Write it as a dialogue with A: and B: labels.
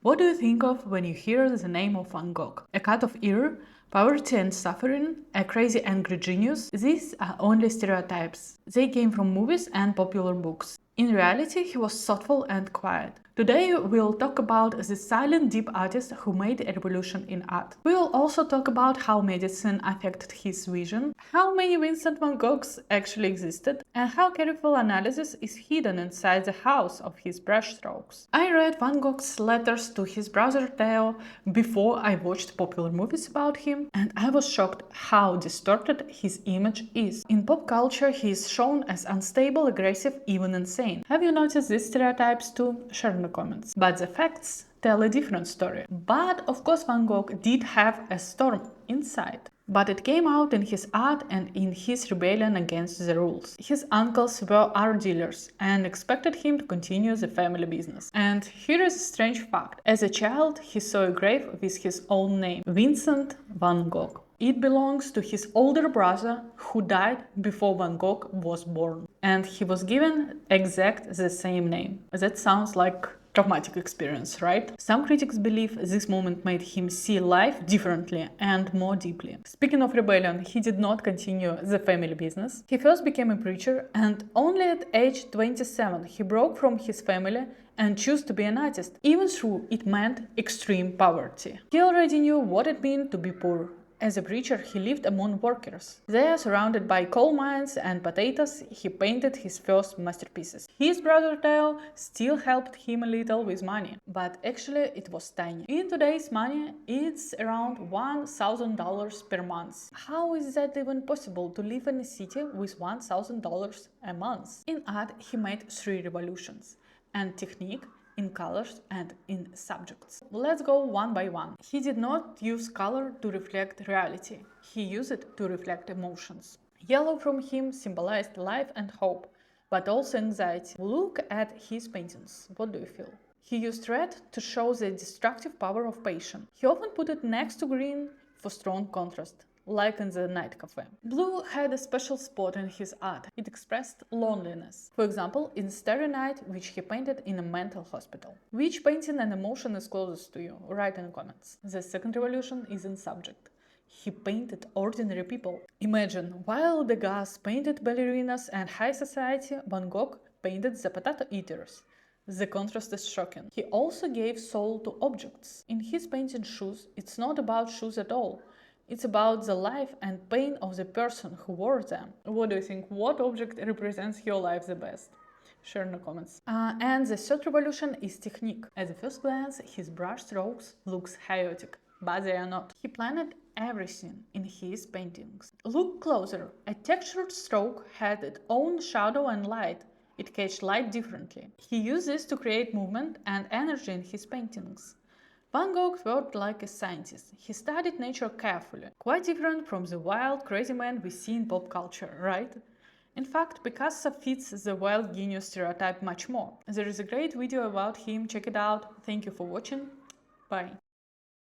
A: What do you think of when you hear the name of Van Gogh? A cut of ear, poverty and suffering, a crazy angry genius? These are only stereotypes. They came from movies and popular books. In reality, he was thoughtful and quiet. Today we'll talk about the silent deep artist who made a revolution in art. We will also talk about how medicine affected his vision, how many Vincent van Goghs actually existed, and how careful analysis is hidden inside the house of his brushstrokes. I read Van Gogh's letters to his brother Theo before I watched popular movies about him, and I was shocked how distorted his image is. In pop culture, he is shown as unstable, aggressive, even insane. Have you noticed these stereotypes too? Share in the comments. But the facts tell a different story. But of course Van Gogh did have a storm inside. But it came out in his art and in his rebellion against the rules. His uncles were art dealers and expected him to continue the family business. And here is a strange fact. As a child, he saw a grave with his own name, Vincent van Gogh. It belongs to his older brother who died before Van Gogh was born. And he was given exact the same name. That sounds like traumatic experience, right? Some critics believe this moment made him see life differently and more deeply. Speaking of rebellion, he did not continue the family business. He first became a preacher and only at age 27 he broke from his family and chose to be an artist, even though it meant extreme poverty. He already knew what it meant to be poor. As a preacher, he lived among workers. There, surrounded by coal mines and potatoes, he painted his first masterpieces. His brother Theo still helped him a little with money, but actually it was tiny. In today's money, it's around $1,000 per month. How is that even possible to live in a city with $1,000 a month? In art, he made 3 revolutions, and technique, in colors and in subjects. Let's go one by one. He did not use color to reflect reality. He used it to reflect emotions. Yellow from him symbolized life and hope, but also anxiety. Look at his paintings. What do you feel? He used red to show the destructive power of passion. He often put it next to green for strong contrast, like in the night cafe. Blue had a special spot in his art. It expressed loneliness. For example, in Starry Night, which he painted in a mental hospital. Which painting and emotion is closest to you? Write in the comments. The second revolution is in subject. He painted ordinary people. Imagine, while Degas painted ballerinas and high society, Van Gogh painted the potato eaters. The contrast is shocking. He also gave soul to objects. In his painting Shoes, it's not about shoes at all. It's about the life and pain of the person who wore them. What do you think? What object represents your life the best? Share in the comments. And the third revolution is technique. At the first glance, his brush strokes looks chaotic, but they are not. He planned everything in his paintings. Look closer. A textured stroke had its own shadow and light. It catches light differently. He used this to create movement and energy in his paintings. Van Gogh worked like a scientist. He studied nature carefully. Quite different from the wild, crazy man we see in pop culture, right? In fact, Picasso fits the wild genius stereotype much more. There is a great video about him, check it out. Thank you for watching. Bye.